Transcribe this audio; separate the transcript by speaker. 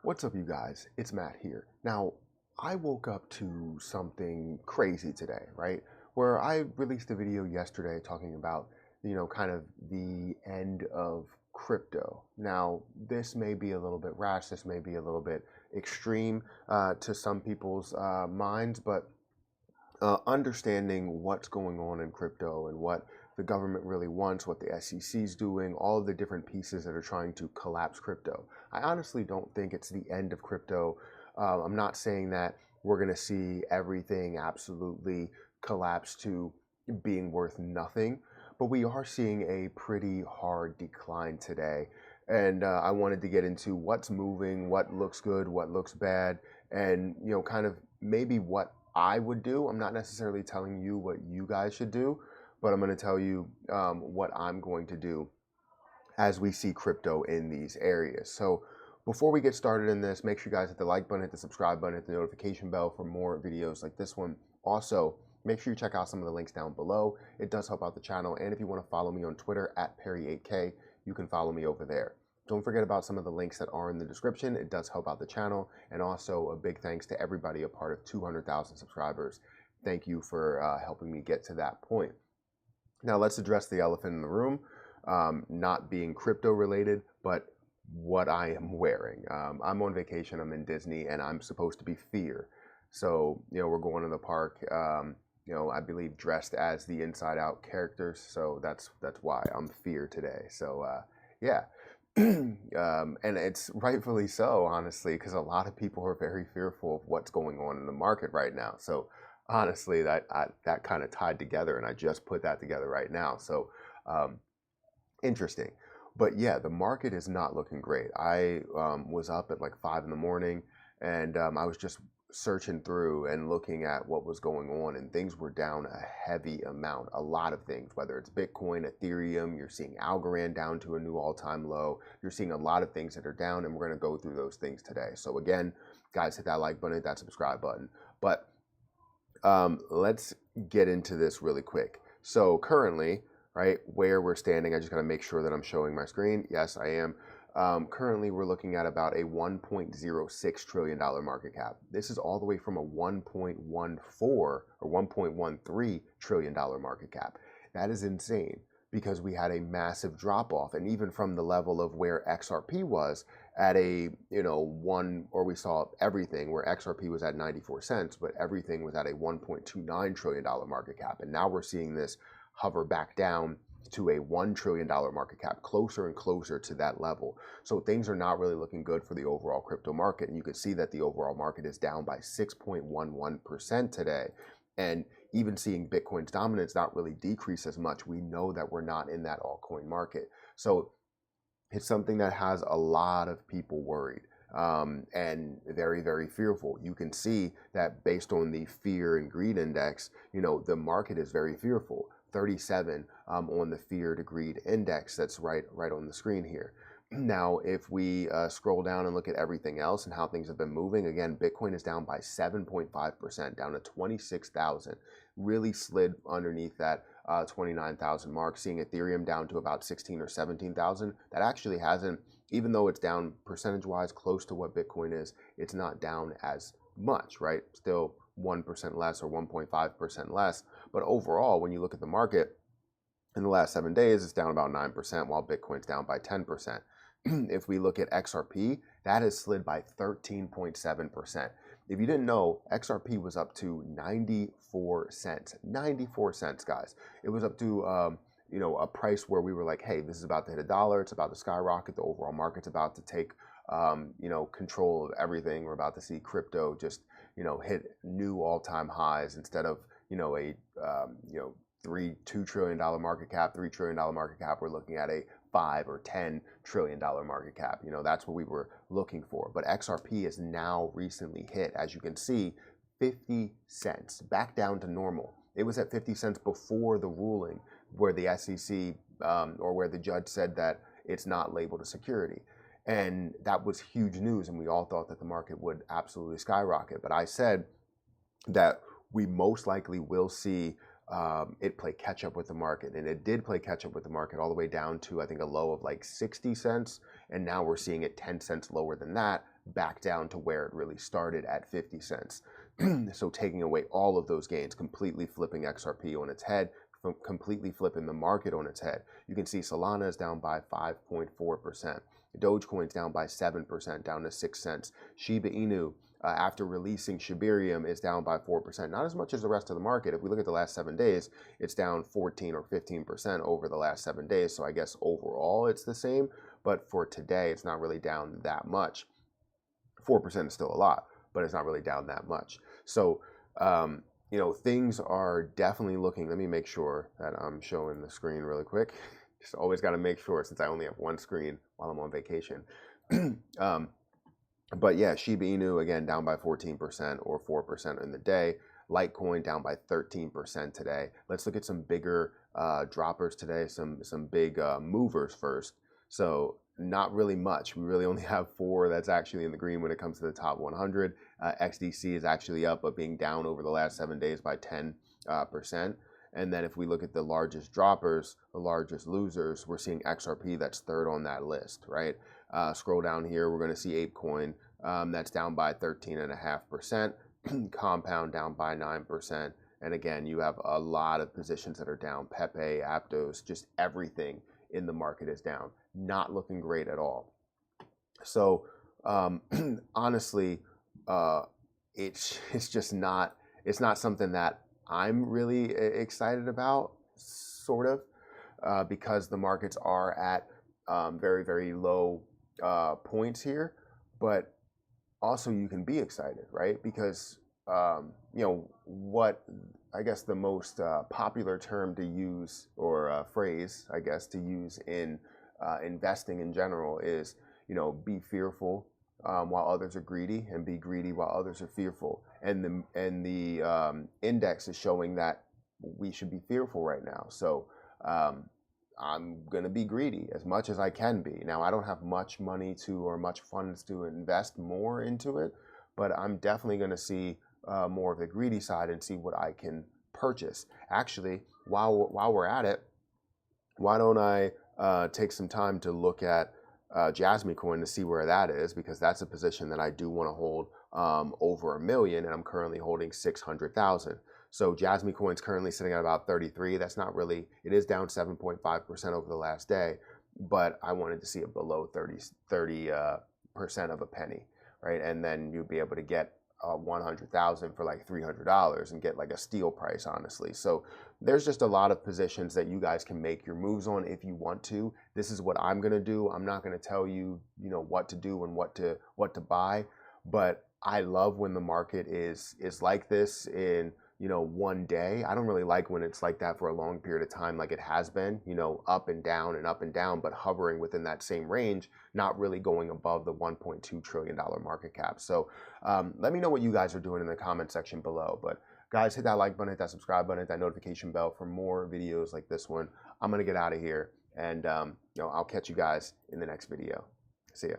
Speaker 1: What's up, you guys? It's Matt here. Now, I woke up to something crazy today, right? Where I released a video yesterday talking about, kind of the end of crypto. Now, this may be a little bit rash, this may be a little bit extreme to some people's minds, but understanding what's going on in crypto and what the government really wants, what the SEC is doing, all of the different pieces that are trying to collapse crypto. I honestly don't think it's the end of crypto. I'm not saying that we're going to see everything absolutely collapse to being worth nothing, but we are seeing a pretty hard decline today. And I wanted to get into what's moving, what looks good, what looks bad, and kind of maybe what I would do. I'm not necessarily telling you what you guys should do, but I'm going to tell you what I'm going to do as we see crypto in these areas. So before we get started in this, make sure you guys hit the like button, hit the subscribe button, hit the notification bell for more videos like this one. Also, make sure you check out some of the links down below. It does help out the channel. And if you want to follow me on Twitter at Perry8K, you can follow me over there. Don't forget about some of the links that are in the description. It does help out the channel. And also a big thanks to everybody a part of 200,000 subscribers. Thank you for helping me get to that point. Now let's address the elephant in the room, not being crypto related, but what I am wearing. I'm on vacation, I'm in Disney, and I'm supposed to be Fear. So, we're going to the park, I believe dressed as the Inside Out characters. So that's why I'm Fear today. So, yeah. And it's rightfully so, honestly, because a lot of people are very fearful of what's going on in the market right now. So honestly, that kind of tied together, and I just put that together right now. So interesting. But yeah, the market is not looking great. I was up at like 5 in the morning, and I was just searching through and looking at what was going on, and things were down a heavy amount. A lot of things, whether it's Bitcoin, Ethereum, you're seeing Algorand down to a new all-time low. You're seeing a lot of things that are down, and we're going to go through those things today. So again, guys, hit that like button, hit that subscribe button. But let's get into this really quick. So currently, right, where we're standing, I just got to make sure that I'm showing my screen. Yes, I am. Currently, we're looking at about a $1.06 trillion market cap. This is all the way from a 1.14 or $1.13 trillion market cap. That is insane because we had a massive drop off, and even from the level of where XRP was at a we saw everything where XRP was at 94 cents, but everything was at a $1.29 trillion market cap, and now we're seeing this hover back down to a $1 trillion market cap, closer and closer to that level. So things are not really looking good for the overall crypto market. And you can see that the overall market is down by 6.11% today. And even seeing Bitcoin's dominance not really decrease as much, we know that we're not in that altcoin market. So it's something that has a lot of people worried and very, very fearful. You can see that based on the fear and greed index, the market is very fearful. 37 on the fear to greed index. That's right on the screen here. Now, if we scroll down and look at everything else and how things have been moving, again, Bitcoin is down by 7.5%, down to 26,000. Really slid underneath that 29,000 mark. Seeing Ethereum down to about 16 or 17,000. That actually hasn't, even though it's down percentage-wise close to what Bitcoin is, it's not down as much, right? Still 1% less or 1.5% less. But overall, when you look at the market, in the last 7 days, it's down about 9%, while Bitcoin's down by 10%. If we look at XRP, that has slid by 13.7%. If you didn't know, XRP was up to 94 cents. 94 cents, guys. It was up to a price where we were like, hey, this is about to hit $1. It's about to skyrocket. The overall market's about to take control of everything. We're about to see crypto just hit new all-time highs instead of a $2 trillion market cap, $3 trillion market cap. We're looking at a $5 or $10 trillion market cap. That's what we were looking for. But XRP has now recently hit, as you can see, 50 cents, back down to normal. It was at 50 cents before the ruling where the SEC or where the judge said that it's not labeled a security. And that was huge news, and we all thought that the market would absolutely skyrocket. But I said that we most likely will see it play catch up with the market, and it did play catch up with the market all the way down to I think a low of like 60 cents, and now we're seeing it 10 cents lower than that back down to where it really started at 50 cents. So taking away all of those gains, completely flipping XRP on its head, completely flipping the market on its head. You can see Solana is down by 5.4%. Dogecoin's down by 7%, down to 6 cents. Shiba Inu, after releasing Shibarium, is down by 4%. Not as much as the rest of the market. If we look at the last 7 days, it's down 14 or 15% over the last 7 days. So I guess overall it's the same. But for today, it's not really down that much. 4% is still a lot, but it's not really down that much. So, things are definitely looking. Let me make sure that I'm showing the screen really quick. Just always got to make sure, since I only have one screen while I'm on vacation. But yeah, Shiba Inu again down by 14% or 4% in the day. Litecoin down by 13% today. Let's look at some bigger droppers today, some big movers first. So not really much. We really only have 4 that's actually in the green when it comes to the top 100. XDC is actually up, but being down over the last 7 days by 10%. And then if we look at the largest droppers, the largest losers, we're seeing XRP that's third on that list, right? Scroll down here, we're going to see ApeCoin that's down by 13.5%. Compound down by 9%. And again, you have a lot of positions that are down. Pepe, Aptos, just everything in the market is down. Not looking great at all. So honestly, it's just not, it's not something that I'm really excited about, sort of, because the markets are at very, very low points here. But also you can be excited, right? Because, what I guess the most popular term to use, or phrase, I guess, to use in investing in general is, be fearful while others are greedy, and be greedy while others are fearful. And the index is showing that we should be fearful right now. So I'm going to be greedy as much as I can be. Now, I don't have much money or much funds to invest more into it, but I'm definitely going to see more of the greedy side and see what I can purchase. Actually, while we're at it, why don't I take some time to look at Jasmy Coin to see where that is, because that's a position that I do want to hold over $1 million, and I'm currently holding 600,000. So Jasmy Coin's currently sitting at about 33. That's not really, it is down 7.5% over the last day, but I wanted to see it below 30% of a penny, right? And then you'd be able to get 100,000 for like $300 and get like a steal price, honestly. So there's just a lot of positions that you guys can make your moves on if you want to. This is what I'm going to do. I'm not going to tell you, what to do and what to buy, but I love when the market is like this in, one day. I don't really like when it's like that for a long period of time, like it has been, up and down, but hovering within that same range, not really going above the $1.2 trillion market cap. So let me know what you guys are doing in the comment section below. But guys, hit that like button, hit that subscribe button, hit that notification bell for more videos like this one. I'm going to get out of here, and I'll catch you guys in the next video. See ya.